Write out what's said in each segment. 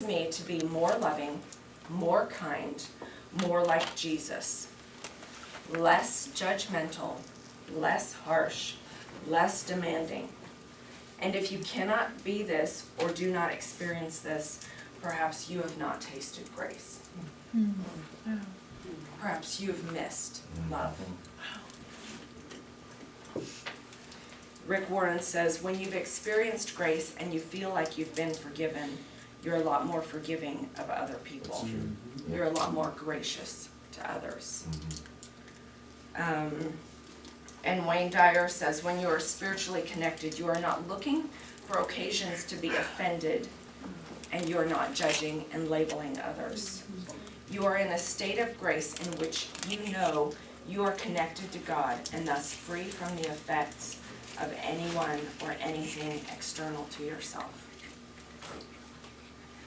me to be more loving, more kind, more like Jesus, less judgmental, less harsh, less demanding. And if you cannot be this or do not experience this, perhaps you have not tasted grace. Perhaps you have missed love. Rick Warren says, when you've experienced grace and you feel like you've been forgiven, you're a lot more forgiving of other people. You're a lot more gracious to others. And Wayne Dyer says, when you are spiritually connected, you are not looking for occasions to be offended, and you are not judging and labeling others. You are in a state of grace in which you know you are connected to God and thus free from the effects of anyone or anything external to yourself.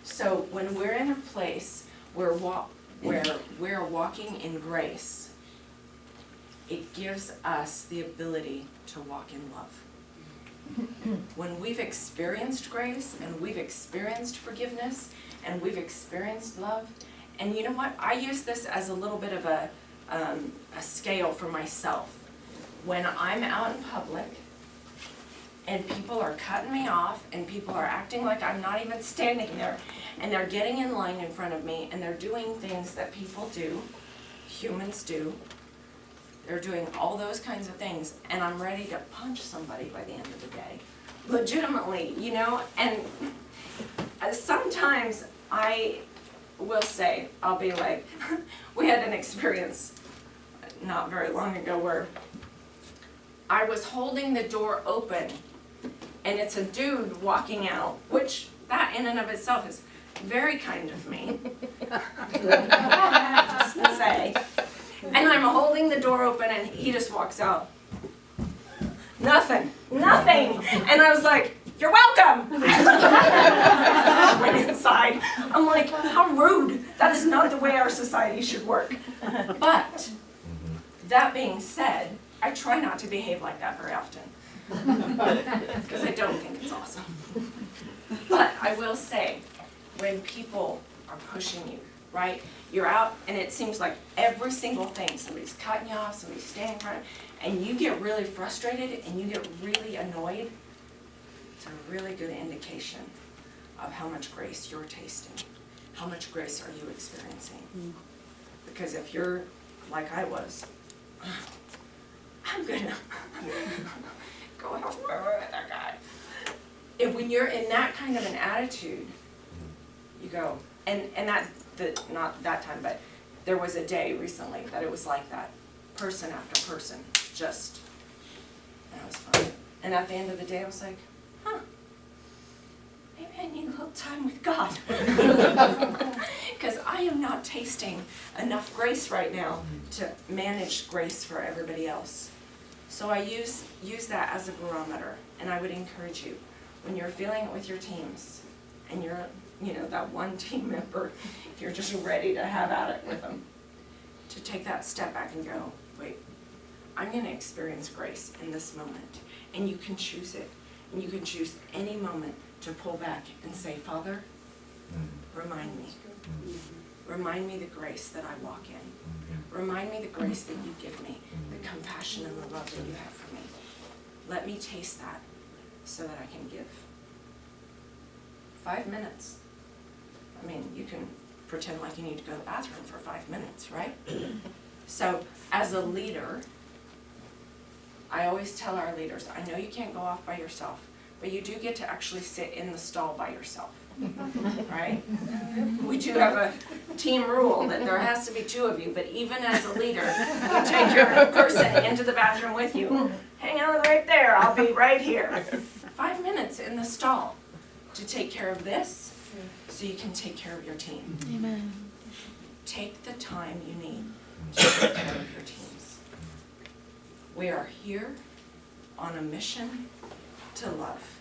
So when we're in a place where we're walking in grace, it gives us the ability to walk in love. When we've experienced grace and we've experienced forgiveness and we've experienced love, and you know what? I use this as a little bit of a scale for myself. When I'm out in public and people are cutting me off and people are acting like I'm not even standing there, and they're getting in line in front of me and they're doing things that people do, humans do, they're doing all those kinds of things, and I'm ready to punch somebody by the end of the day. Legitimately, you know, and sometimes I will say, I'll be like, we had an experience not very long ago where I was holding the door open, and it's a dude walking out, which that in and of itself is very kind of me, just to say. And I'm holding the door open and he just walks out. Nothing. And I was like, you're welcome. I went inside. I'm like, how rude. That is not the way our society should work. But that being said, I try not to behave like that very often. Because I don't think it's awesome. But I will say, when people are pushing you, right? You're out and it seems like every single thing, somebody's cutting you off, somebody's standing in front, and you get really frustrated and you get really annoyed. It's a really good indication of how much grace you're tasting. How much grace are you experiencing? Because if you're like I was, I'm gonna go out with that guy. And when you're in that kind of an attitude, you go, and not that time, but there was a day recently that it was like that. Person after person, just, and it was fun. And at the end of the day, I was like, maybe I need a little time with God. Because I am not tasting enough grace right now to manage grace for everybody else. So I use that as a barometer, and I would encourage you, when you're feeling it with your teams, and you're, you know, that one team member, you're just ready to have at it with them, to take that step back and go, wait, I'm going to experience grace in this moment. And you can choose it. And you can choose any moment to pull back and say, Father, remind me. Remind me the grace that I walk in. Remind me the grace that you give me, the compassion and the love that you have for me. Let me taste that so that I can give. 5 minutes. I mean, you can pretend like you need to go to the bathroom for 5 minutes, right? So, as a leader, I always tell our leaders, I know you can't go off by yourself, but you do get to actually sit in the stall by yourself, right? We do have a team rule that there has to be 2 of you, but even as a leader, you take your person into the bathroom with you. Hang on right there, I'll be right here. 5 minutes in the stall to take care of this, so you can take care of your team. Amen. Take the time you need to take care of your teams. We are here on a mission to love.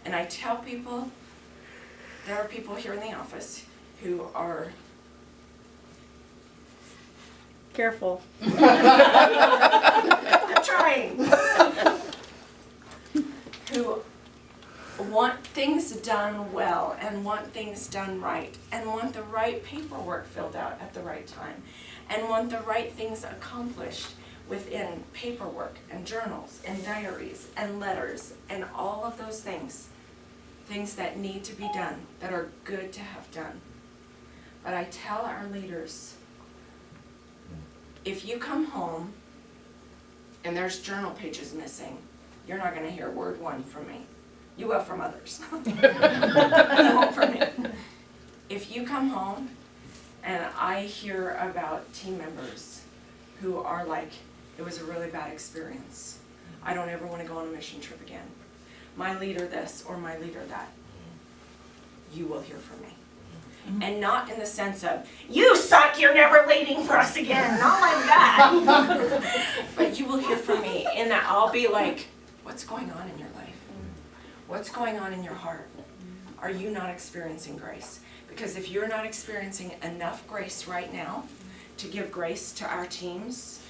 And I tell people, there are people here in the office who are Careful. I'm trying, who want things done well and want things done right and want the right paperwork filled out at the right time and want the right things accomplished within paperwork and journals and diaries and letters and all of those things that need to be done, that are good to have done. But I tell our leaders, if you come home and there's journal pages missing, you're not going to hear word one from me. You will from others. You won't from me. If you come home and I hear about team members who are like, it was a really bad experience, I don't ever want to go on a mission trip again, my leader this or my leader that, you will hear from me. And not in the sense of, you suck, you're never leading for us again, not like that. But you will hear from me in that I'll be like, what's going on in your life? What's going on in your heart? Are you not experiencing grace? Because if you're not experiencing enough grace right now to give grace to our teams,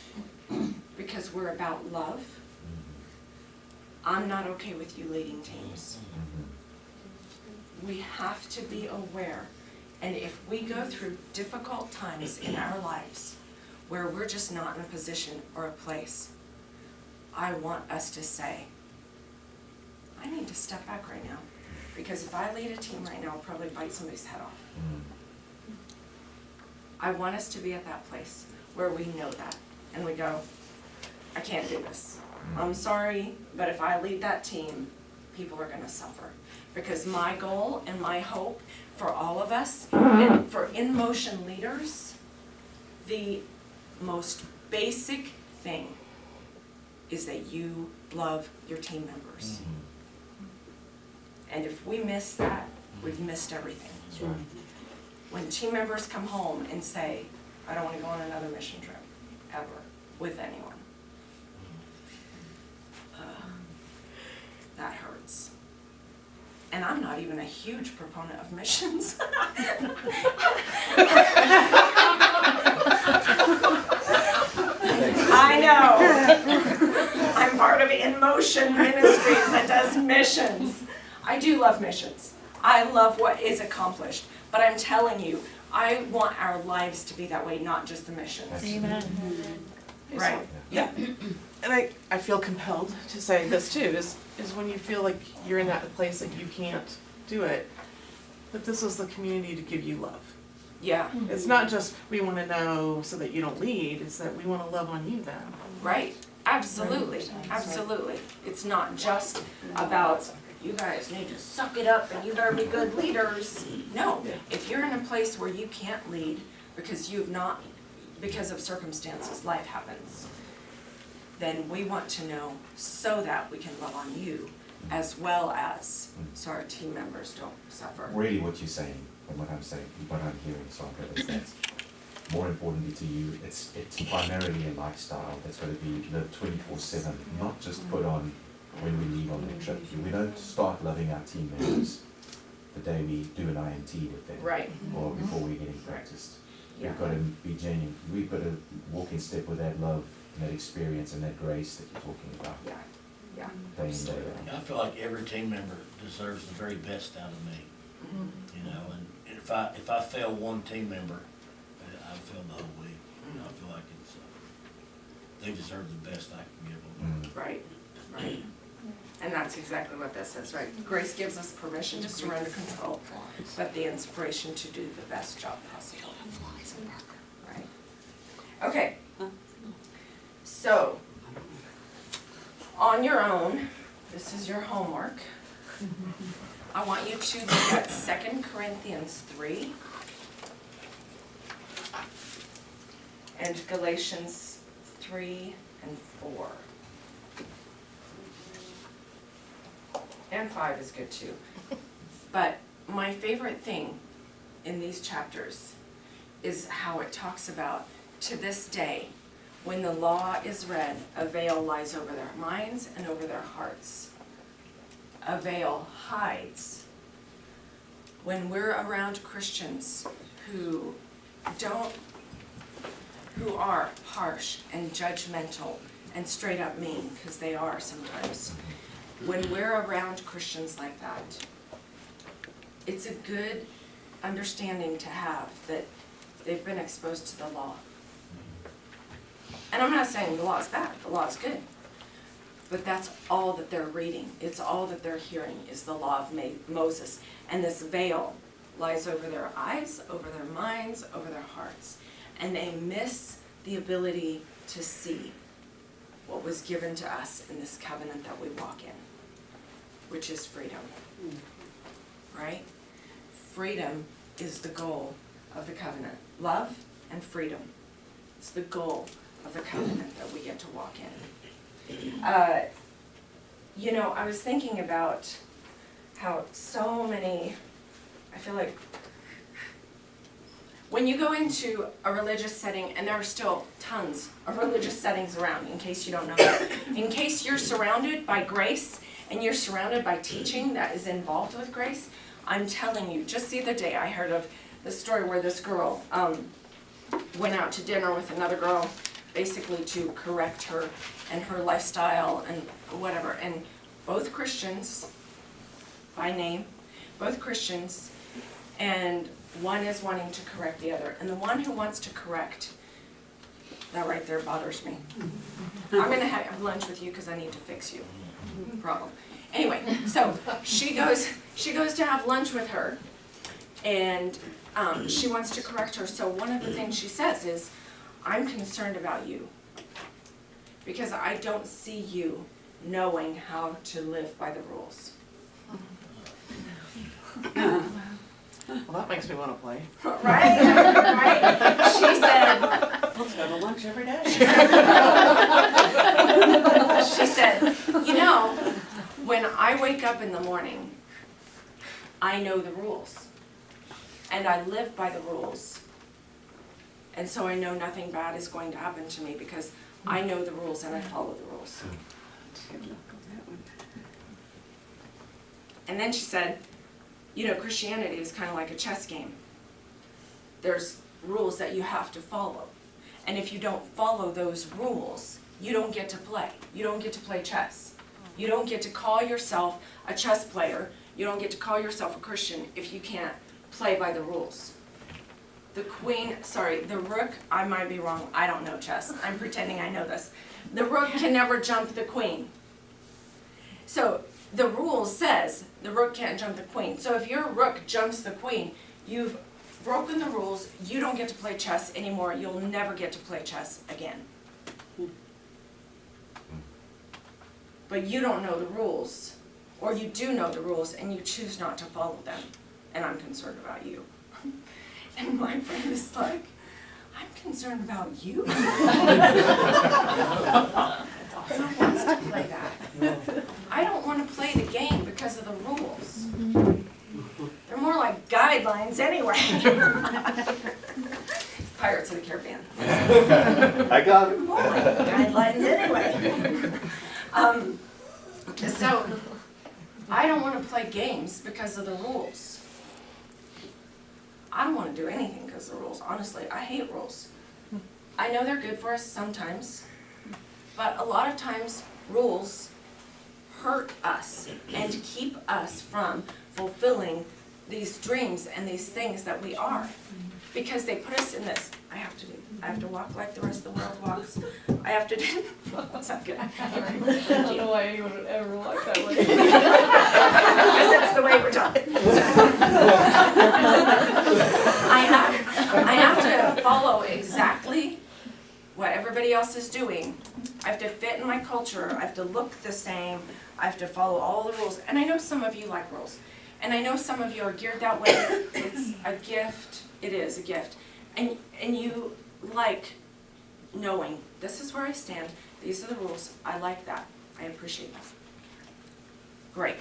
because we're about love, I'm not okay with you leading teams. We have to be aware. And if we go through difficult times in our lives where we're just not in a position or a place, I want us to say, I need to step back right now. Because if I lead a team right now, I'll probably bite somebody's head off. I want us to be at that place where we know that. And we go, I can't do this. I'm sorry, but if I lead that team, people are going to suffer. Because my goal and my hope for all of us, and for in motion leaders, the most basic thing is that you love your team members. And if we miss that, we've missed everything. That's right. When team members come home and say, I don't want to go on another mission trip, ever, with anyone, that hurts. And I'm not even a huge proponent of missions. I know. I'm part of In Motion Ministries that does missions. I do love missions. I love what is accomplished. But I'm telling you, I want our lives to be that way, not just the missions. Amen. Right? Yeah. And I feel compelled to say this too, is when you feel like you're in that place that you can't do it, that this is the community to give you love. Yeah. It's not just we want to know so that you don't lead, it's that we want to love on you then. Right. Absolutely. Absolutely. It's not just about you guys need to suck it up and you better be good leaders. No. If you're in a place where you can't lead because you've not, because of circumstances, life happens, then we want to know so that we can love on you as well as so our team members don't suffer. Really what you're saying, and what I'm saying, what I'm hearing, Saundra, is that more importantly to you, it's primarily a lifestyle that's going to be lived 24/7, not just put on when we leave on the trip. We don't start loving our team members the day we do an IMT with them. Right. Or before we're getting practiced. Yeah. We've got to be genuine. We've got to walk in step with that love and that experience and that grace that you're talking about. Yeah. Yeah. Day in, day out. I feel like every team member deserves the very best out of me, you know, and if I fail one team member, I failed the whole week. I feel like it's, they deserve the best I can give them. Right. Right. And that's exactly what this is, right? Grace gives us permission to surrender control, but the inspiration to do the best job possible. Right? Okay. So, on your own, this is your homework. I want you to look at 2 Corinthians 3 and Galatians 3 and 4. And 5 is good too. But my favorite thing in these chapters is how it talks about, to this day, when the law is read, a veil lies over their minds and over their hearts. A veil hides. When we're around Christians who are harsh and judgmental and straight up mean, because they are sometimes, when we're around Christians like that, it's a good understanding to have that they've been exposed to the law. And I'm not saying the law is bad, the law is good. But that's all that they're reading. It's all that they're hearing is the law of Moses. And this veil lies over their eyes, over their minds, over their hearts. And they miss the ability to see what was given to us in this covenant that we walk in, which is freedom. Right? Freedom is the goal of the covenant. Love and freedom is the goal of the covenant that we get to walk in. You know, I was thinking about how so many, I feel like, when you go into a religious setting, and there are still tons of religious settings around, in case you don't know that, in case you're surrounded by grace, and you're surrounded by teaching that is involved with grace, I'm telling you, just the other day I heard of the story where this girl went out to dinner with another girl, basically to correct her and her lifestyle and whatever. And both Christians, by name, both Christians, and one is wanting to correct the other. And the one who wants to correct, that right there bothers me. I'm gonna have lunch with you because I need to fix you. Problem. Anyway, so she goes to have lunch with her, and she wants to correct her. So one of the things she says is, I'm concerned about you because I don't see you knowing how to live by the rules. Well, that makes me want to play. Right? Right? She said, Let's go to lunch every day. she said, you know, when I wake up in the morning, I know the rules. And I live by the rules. And so I know nothing bad is going to happen to me because I know the rules and I follow the rules. And then she said, you know, Christianity is kind of like a chess game. There's rules that you have to follow. And if you don't follow those rules, you don't get to play. You don't get to play chess. You don't get to call yourself a chess player. You don't get to call yourself a Christian if you can't play by the rules. The rook, I might be wrong, I don't know chess. I'm pretending I know this. The rook can never jump the queen. So the rule says the rook can't jump the queen. So if your rook jumps the queen, you've broken the rules. You don't get to play chess anymore. You'll never get to play chess again. But you don't know the rules, or you do know the rules and you choose not to follow them. And I'm concerned about you. And my friend is like, I'm concerned about you? Who wants to play that? I don't want to play the game because of the rules. They're more like guidelines anyway. Pirates of the Caribbean. I got it. More like guidelines anyway. So, I don't want to play games because of the rules. I don't want to do anything because of the rules. Honestly, I hate rules. I know they're good for us sometimes, but a lot of times rules hurt us and keep us from fulfilling these dreams and these things that we are. Because they put us in this, I have to walk like the rest of the world walks. I have to do, that's not good. I don't know why anyone would ever walk that way. Because that's the way we're taught. I have to follow exactly what everybody else is doing. I have to fit in my culture. I have to look the same. I have to follow all the rules. And I know some of you like rules. And I know some of you are geared that way. It's a gift. It is a gift. And you like knowing, this is where I stand. These are the rules. I like that. I appreciate that. Great.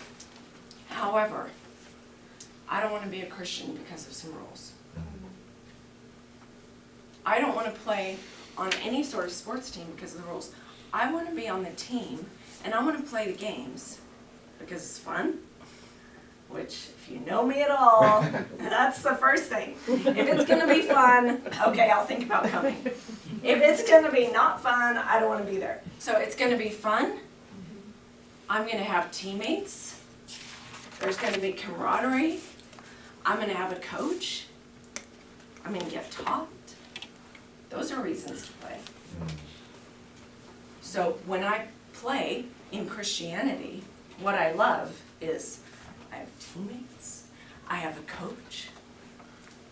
However, I don't want to be a Christian because of some rules. I don't want to play on any sort of sports team because of the rules. I want to be on the team, and I want to play the games because it's fun. Which, if you know me at all, that's the first thing. If it's going to be fun, okay, I'll think about coming. If it's going to be not fun, I don't want to be there. So it's going to be fun. I'm going to have teammates. There's going to be camaraderie. I'm gonna have a coach. I'm gonna get taught. Those are reasons to play. So when I play in Christianity, what I love is I have teammates, I have a coach,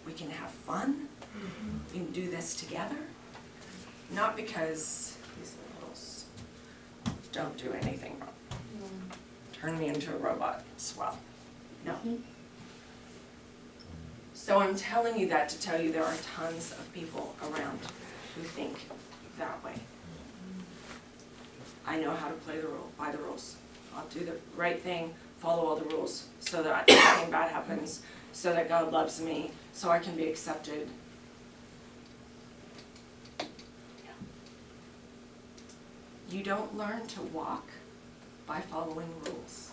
we can have fun, we can do this together. Not because these liberals don't do anything wrong. Turn me into a robot as well. No. So I'm telling you that to tell you there are tons of people around who think that way. I know how to play by the rules. I'll do the right thing, follow all the rules, so that nothing bad happens, so that God loves me, so I can be accepted. You don't learn to walk by following rules.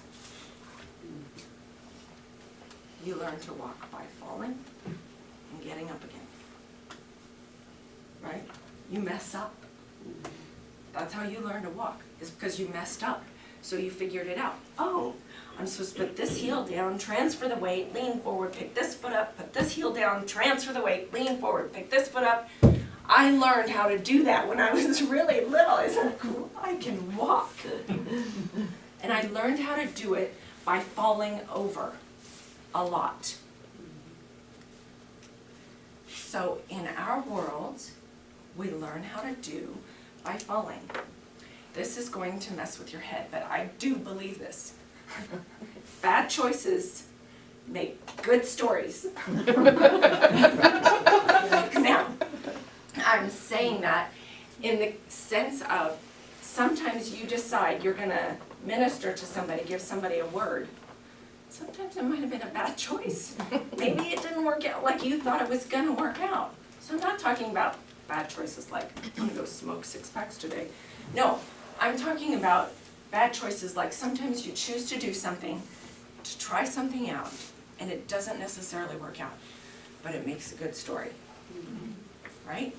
You learn to walk by falling and getting up again. Right? You mess up. That's how you learn to walk, is because you messed up. So you figured it out. Oh, I'm supposed to put this heel down, transfer the weight, lean forward, pick this foot up, put this heel down, transfer the weight, lean forward, pick this foot up. I learned how to do that when I was really little. I said, cool, I can walk. And I learned how to do it by falling over a lot. So in our world, we learn how to do by falling. This is going to mess with your head, but I do believe this. Bad choices make good stories. Now, I'm saying that in the sense of sometimes you decide you're going to minister to somebody, give somebody a word. Sometimes it might have been a bad choice. Maybe it didn't work out like you thought it was going to work out. So I'm not talking about bad choices like, I'm going to go smoke 6 packs today. No, I'm talking about bad choices like sometimes you choose to do something, to try something out, and it doesn't necessarily work out, but it makes a good story, right?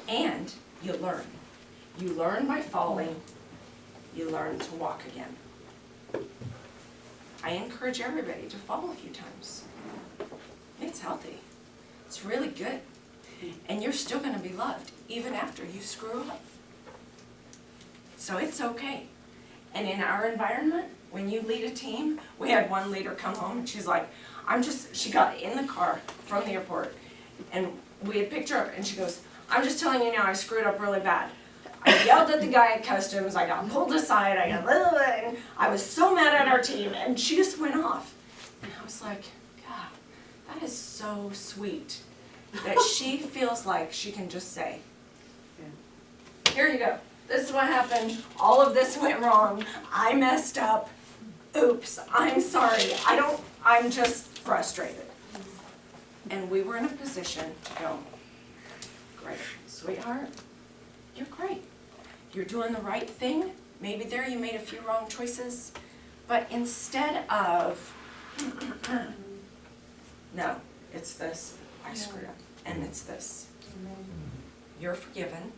And you learn. You learn by falling, you learn to walk again. I encourage everybody to fall a few times. It's healthy. It's really good. And you're still going to be loved even after you screw up. So it's okay. And in our environment, when you lead a team, we had one leader come home and she's like, she got in the car from the airport and we had picked her up and she goes, I'm just telling you now, I screwed up really bad. I yelled at the guy at customs, I got pulled aside, I got blah, blah, and I was so mad at our team, and she just went off. And I was like, God, that is so sweet that she feels like she can just say, here you go, this is what happened, all of this went wrong, I messed up, oops, I'm sorry, I'm just frustrated. And we were in a position to go, great, sweetheart, you're great. You're doing the right thing. Maybe there you made a few wrong choices. But instead of, no, it's this, I screwed up, and it's this. You're forgiven.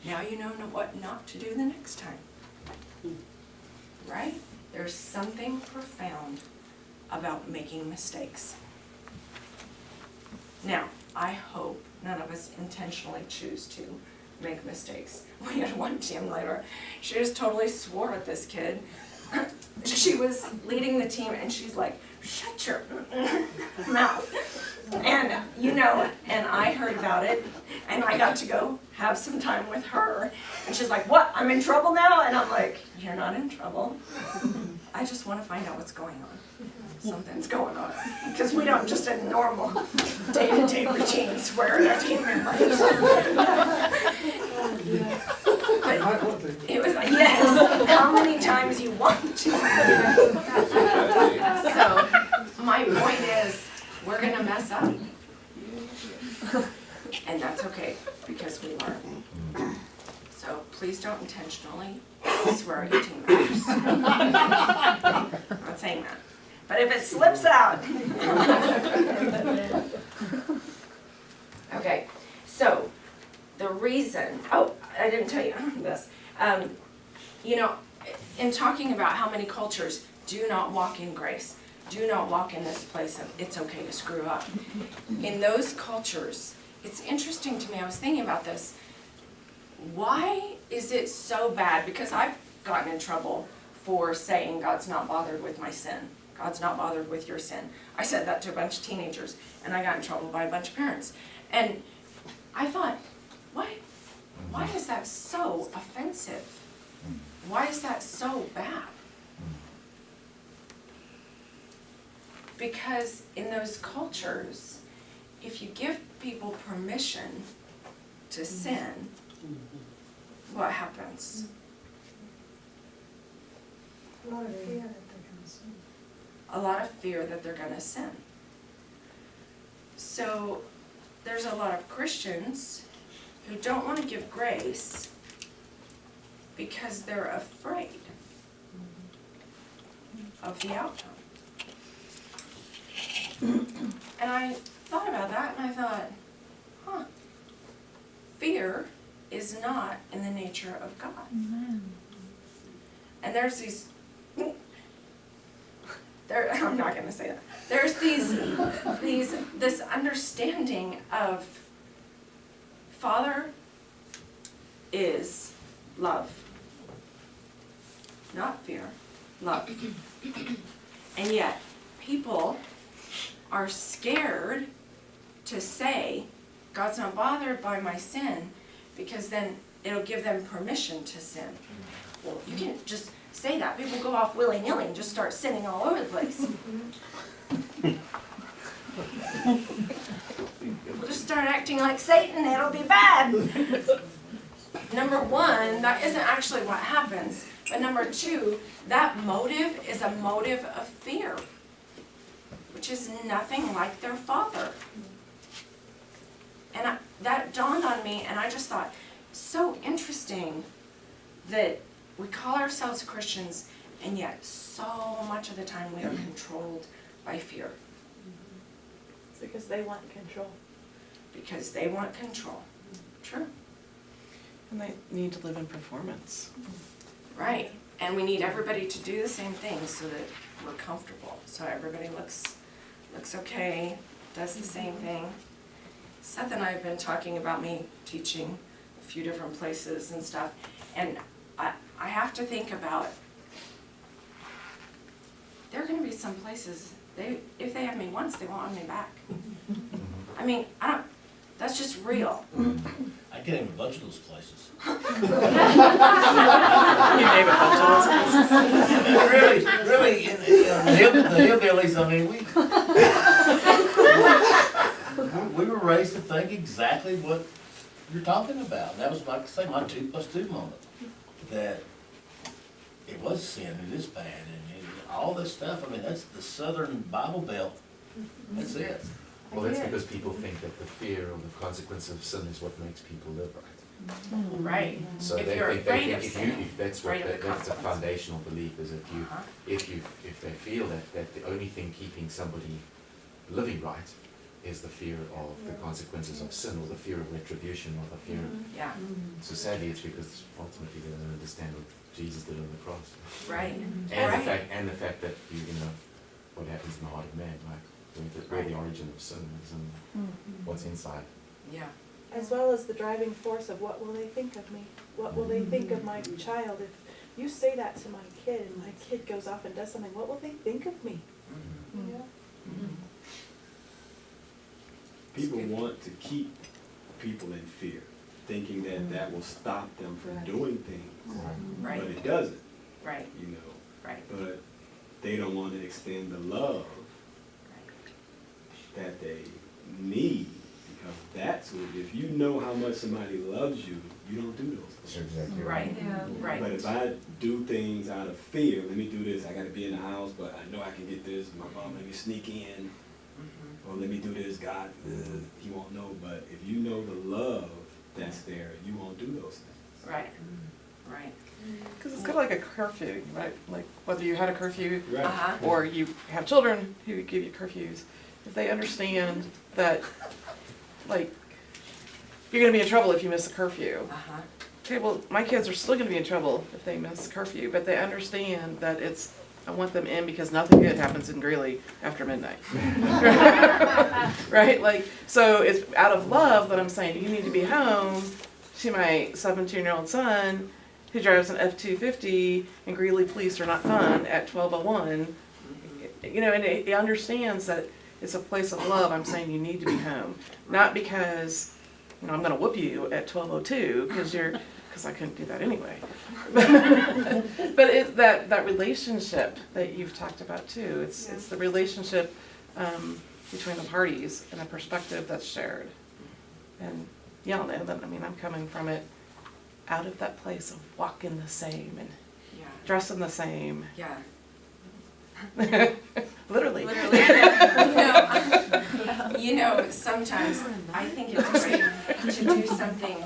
Now you know what not to do the next time. Right? There's something profound about making mistakes. Now, I hope none of us intentionally choose to make mistakes. We had one team leader, she just totally swore at this kid. She was leading the team and she's like, shut your mouth. And and I heard about it and I got to go have some time with her. And she's like, what, I'm in trouble now? And I'm like, you're not in trouble. I just want to find out what's going on. Something's going on. Because we don't just in normal day-to-day routines swear at our team members. But it was like, yes, how many times you want to. So my point is, we're going to mess up. And that's okay, because we learn. So please don't intentionally swear at your team members. I'm not saying that. But if it slips out. Okay, so the reason, I didn't tell you this. In talking about how many cultures do not walk in grace, do not walk in this place of it's okay to screw up. In those cultures, it's interesting to me, I was thinking about this. Why is it so bad? Because I've gotten in trouble for saying God's not bothered with my sin. God's not bothered with your sin. I said that to a bunch of teenagers, and I got in trouble by a bunch of parents. And I thought, why is that so offensive? Why is that so bad? Because in those cultures, if you give people permission to sin, what happens? A lot of fear that they're gonna sin. A lot of fear that they're gonna sin. So there's a lot of Christians who don't want to give grace because they're afraid of the outcome. And I thought about that and I thought, fear is not in the nature of God. And there's these, I'm not gonna say that. There's this understanding of Father is love. Not fear, love. And yet, people are scared to say, God's not bothered by my sin, because then it'll give them permission to sin. Well, you can't just say that. People go off willy-nilly and just start sinning all over the place. We'll just start acting like Satan, it'll be bad. Number one, that isn't actually what happens. But number two, that motive is a motive of fear, which is nothing like their Father. And that dawned on me, and I just thought, so interesting that we call ourselves Christians, and yet so much of the time we are controlled by fear. It's because they want control. Because they want control. True. And they need to live in performance. Right. And we need everybody to do the same thing so that we're comfortable. So everybody looks okay, does the same thing. Seth and I have been talking about me teaching a few different places and stuff, and I have to think about, there are going to be some places, if they have me once, they won't have me back. I mean, that's just real. I get in a bunch of those places. You name a bunch of those places. Really, the hillbillies, I mean, we were raised to think exactly what you're talking about. And that was, like I say, my 2 + 2 moment. That it was sin, it is bad, and all this stuff. I mean, that's the Southern Bible Belt. That's it. Well, that's because people think that the fear of the consequence of sin is what makes people live right. Right. So If they you're think afraid of if sin, that's afraid of the that's the consequences. foundational belief is that if they feel that the only thing keeping somebody living right is the fear of the consequences of sin, or the fear of retribution, or the fear of, Yeah, so sadly it's because ultimately they don't understand what Jesus did on the cross. right. And the fact that what happens in the heart of man, like where the origin of sin is and what's inside. Yeah. As well as the driving force of what will they think of me? What will they think of my child? If you say that to my kid and my kid goes off and does something, what will they think of me? You know? People want to keep people in fear, thinking that that will stop them from doing things, Right. but it doesn't, Right. you know. Right. But they don't want to extend the love that they need, because that's what, if you know how much somebody loves you, you don't do those That's things. exactly Right. Right. But if I do things out of fear, let me do this, I gotta be in the house, but I know I can get this, my mom, let me sneak in, or let me do this, God, he won't know. But if you know the love that's there, you won't do those things. Right. Right. Because it's kind of like a curfew, right? Like whether you had a curfew Right. Uh-huh. or you have children who give you curfews, if they understand that, like, you're going to be in trouble if you miss a curfew. Uh-huh. Okay, well, my kids are still going to be in trouble if they miss curfew, but they understand that it's I want them in because nothing good happens in Greeley after midnight. Right? Like, so it's out of love that I'm saying you need to be home to my 17-year-old son who drives an F-250 and Greeley police are not fun at 12:01. You know, and he understands that it's a place of love. I'm saying you need to be home. Not because, you know, I'm gonna whoop you at 12:02 because I couldn't do that anyway. But it's that relationship that you've talked about too. It's the relationship between the parties and a perspective that's shared. And y'all know that, I mean, I'm coming from it out of that place of walking the same and Yeah. dressing the same. Yeah. Literally. You know, sometimes I think it's great to do something